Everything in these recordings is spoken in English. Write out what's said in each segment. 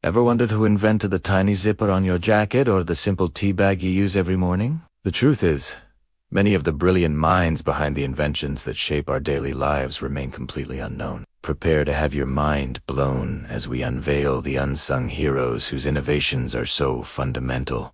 Ever wondered who invented the tiny zipper on your jacket or the simple tea bag you use every morning? The truth is, many of the brilliant minds behind the inventions that shape our daily lives remain completely unknown. Prepare to have your mind blown as we unveil the unsung heroes whose innovations are so fundamental.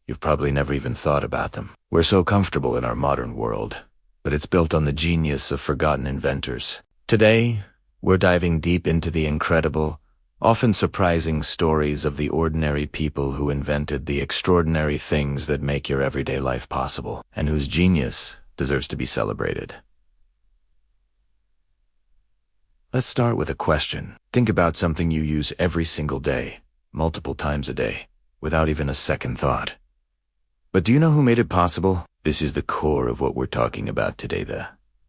You've probably never even thought about them. We're so comfortable in our modern world, but it's built on the genius of forgotten inventors. Today, we're diving deep into the incredible, often surprising stories of the ordinary people who invented the extraordinary things that make your everyday life possible, and whose genius deserves to be celebrated. Let's start with a question. Think about something you use every single day, multiple times a day, without even a second thought. But do you know who made it possible? This is the core of what we're talking about today, the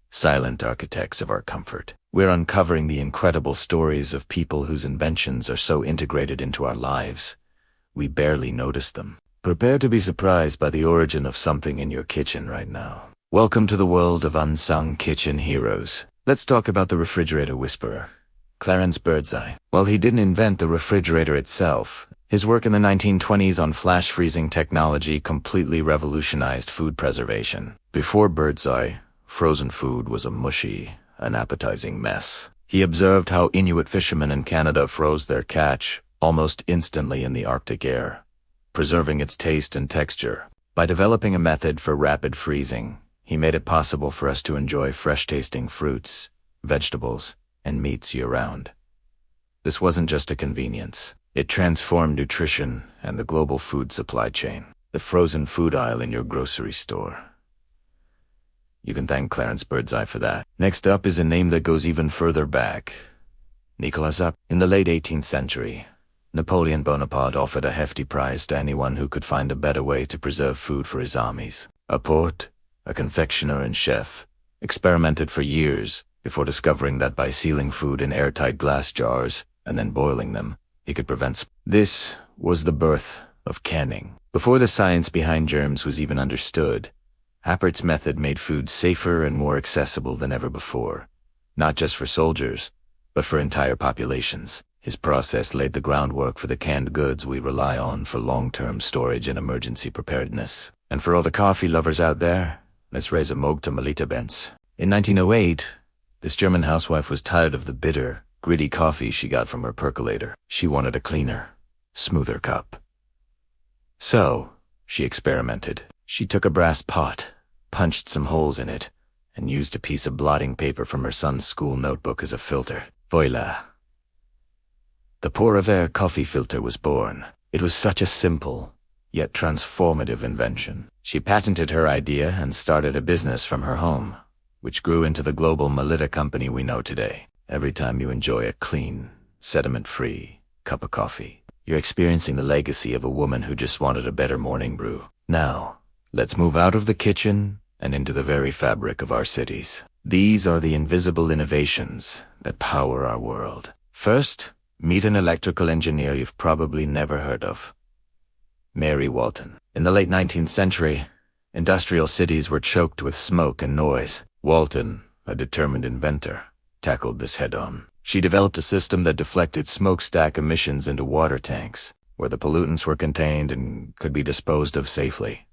silent architects of our comfort. We're uncovering the incredible stories of people whose inventions are so integrated into our lives, we barely notice them. Prepare to be surprised by the origin of something in your kitchen right now. Welcome to the world of unsung kitchen heroes. Let's talk about the refrigerator whisperer, Clarence Birdseye. While he didn't invent the refrigerator itself, his work in the 1920s on flash freezing technology completely revolutionized food preservation. Before Birdseye, frozen food was a mushy, unappetizing mess. He observed how Inuit fishermen in Canada froze their catch almost instantly in the Arctic air, preserving its taste and texture. By developing a method for rapid freezing, he made it possible for us to enjoy fresh-tasting fruits, vegetables, and meats year-round. This wasn't just a convenience. It transformed nutrition and the global food supply chain. The frozen food aisle in your grocery store. You can thank Clarence Birdseye for that. Next up is a name that goes even further back. Nicolas Appert. In the late 18th century, Napoleon Bonaparte offered a hefty prize to anyone who could find a better way to preserve food for his armies. Appert, a confectioner and chef, experimented for years before discovering that by sealing food in airtight glass jars and then boiling them, he could prevent This was the birth of canning. Before the science behind germs was even understood, Appert's method made food safer and more accessible than ever before, not just for soldiers, but for entire populations. His process laid the groundwork for the canned goods we rely on for long-term storage and emergency preparedness. And for all the coffee lovers out there, let's raise a mug to Melita Benz. In 1908, this German housewife was tired of the bitter, gritty coffee she got from her percolator. She wanted a cleaner, smoother cup. So, she experimented. She took a brass pot, punched some holes in it, and used a piece of blotting paper from her son's school notebook as a filter. Voila! The Pour Verre coffee filter was born. It was such a simple, yet transformative invention. She patented her idea and started a business from her home, which grew into the global Melita company we know today. Every time you enjoy a clean, sediment-free cup of coffee, you're experiencing the legacy of a woman who just wanted a better morning brew. Now, let's move out of the kitchen and into the very fabric of our cities. These are the invisible innovations that power our world. First, meet an electrical engineer you've probably never heard of. Mary Walton. In the late 19th century, industrial cities were choked with smoke and noise. Walton, a determined inventor, tackled this head-on. She developed a system that deflected smokestack emissions into water tanks, where the pollutants were contained and could be disposed of safely.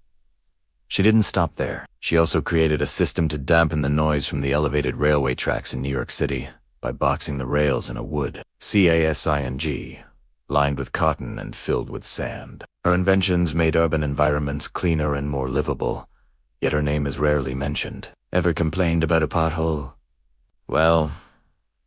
She didn't stop there. She also created a system to dampen the noise from the elevated railway tracks in New York City by boxing the rails in a wood, CASING, lined with cotton and filled with sand. Her inventions made urban environments cleaner and more livable, yet her name is rarely mentioned. Ever complained about a pothole? Well,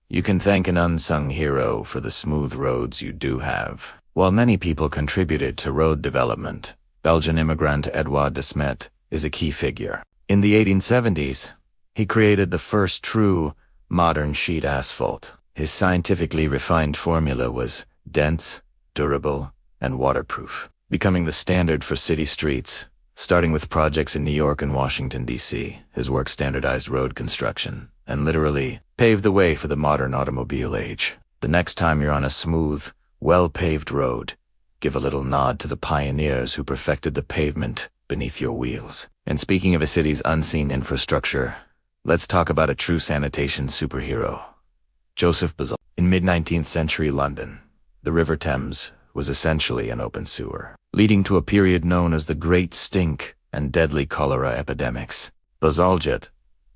you can thank an unsung hero for the smooth roads you do have. While many people contributed to road development, Belgian immigrant Edouard de Smet is a key figure. In the 1870s, he created the first true, modern sheet asphalt. His scientifically refined formula was dense, durable, and waterproof, becoming the standard for city streets. Starting with projects in New York and Washington, D.C., his work standardized road construction and literally paved the way for the modern automobile age. The next time you're on a smooth, well-paved road, give a little nod to the pioneers who perfected the pavement beneath your wheels. And speaking of a city's unseen infrastructure, let's talk about a true sanitation superhero, Joseph Bazalgette. In mid-19th century London, The River Thames was essentially an open sewer, leading to a period known as the Great Stink and deadly cholera epidemics. Buzz Aldrin,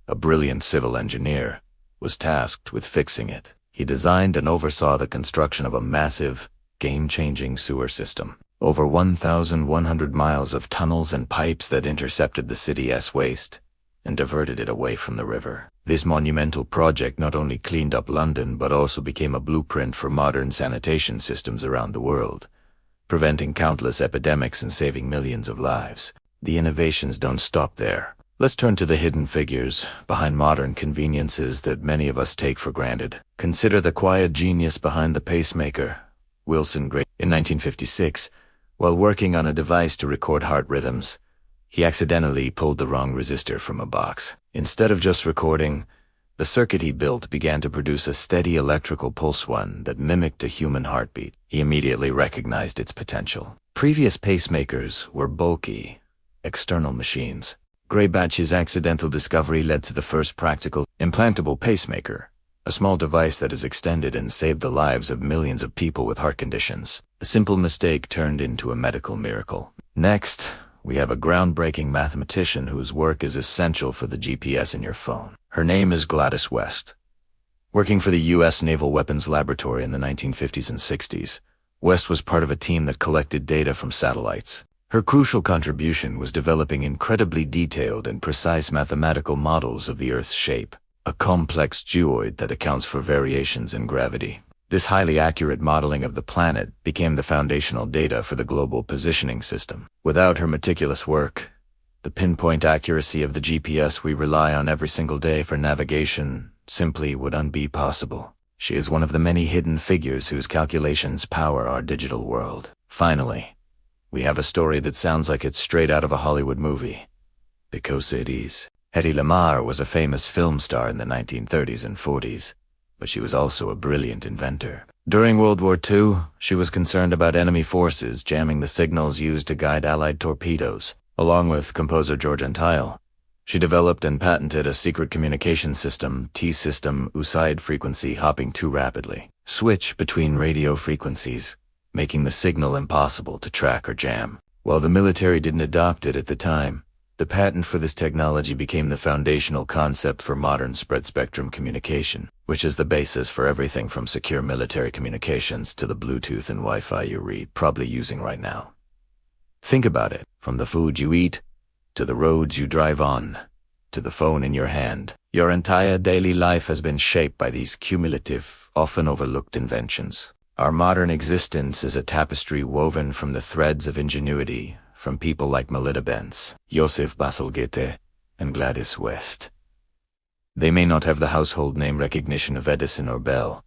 a brilliant civil engineer, was tasked with fixing it. He designed and oversaw the construction of a massive, game-changing sewer system. Over 1,100 miles of tunnels and pipes that intercepted the city's waste and diverted it away from the river. This monumental project not only cleaned up London but also became a blueprint for modern sanitation systems around the world, preventing countless epidemics and saving millions of lives. The innovations don't stop there. Let's turn to the hidden figures behind modern conveniences that many of us take for granted. Consider the quiet genius behind the pacemaker, Wilson Gray. In 1956, while working on a device to record heart rhythms, he accidentally pulled the wrong resistor from a box. Instead of just recording, the circuit he built began to produce a steady electrical pulse one that mimicked a human heartbeat. He immediately recognized its potential. Previous pacemakers were bulky, external machines. Graybatch's accidental discovery led to the first practical, implantable pacemaker, a small device that has extended and saved the lives of millions of people with heart conditions. A simple mistake turned into a medical miracle. Next, we have a groundbreaking mathematician whose work is essential for the GPS in your phone. Her name is Gladys West. Working for the U.S. Naval Weapons Laboratory in the 1950s and 60s, West was part of a team that collected data from satellites. Her crucial contribution was developing incredibly detailed and precise mathematical models of the Earth's shape, a complex geoid that accounts for variations in gravity. This highly accurate modeling of the planet became the foundational data for the global positioning system. Without her meticulous work, the pinpoint accuracy of the GPS we rely on every single day for navigation simply wouldn't be possible. She is one of the many hidden figures whose calculations power our digital world. Finally, we have a story that sounds like it's straight out of a Hollywood movie, because it is. Hedy Lamarr was a famous film star in the 1930s and 40s. But she was also a brilliant inventor. During World War II, she was concerned about enemy forces jamming the signals used to guide Allied torpedoes. Along with composer George Antile, she developed and patented a secret communication system, T-system USAID frequency hopping too rapidly, switch between radio frequencies, making the signal impossible to track or jam. While the military didn't adopt it at the time, the patent for this technology became the foundational concept for modern spread-spectrum communication, which is the basis for everything from secure military communications to the Bluetooth and Wi-Fi you're probably using right now. Think about it, from the food you eat, to the roads you drive on, to the phone in your hand. Your entire daily life has been shaped by these cumulative, often overlooked inventions. Our modern existence is a tapestry woven from the threads of ingenuity, from people like Melita Benz, Joseph Bazalgette, and Gladys West. They may not have the household name recognition of Edison or Bell,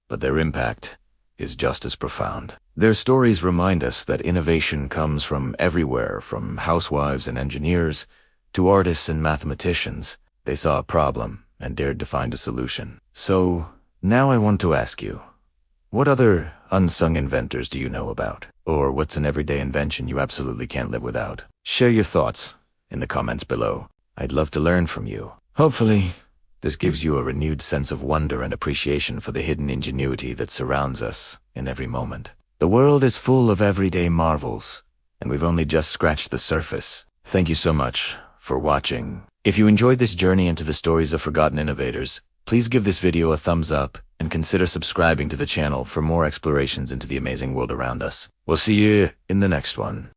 but their impact is just as profound. Their stories remind us that innovation comes from everywhere, from housewives and engineers to artists and mathematicians. They saw a problem and dared to find a solution. So, now I want to ask you, what other unsung inventors do you know about? Or what's an everyday invention you absolutely can't live without? Share your thoughts in the comments below. I'd love to learn from you. Hopefully, this gives you a renewed sense of wonder and appreciation for the hidden ingenuity that surrounds us in every moment. The world is full of everyday marvels, and we've only just scratched the surface. Thank you so much for watching. If you enjoyed this journey into the stories of forgotten innovators, please give this video a thumbs up and consider subscribing to the channel for more explorations into the amazing world around us. We'll see you in the next one.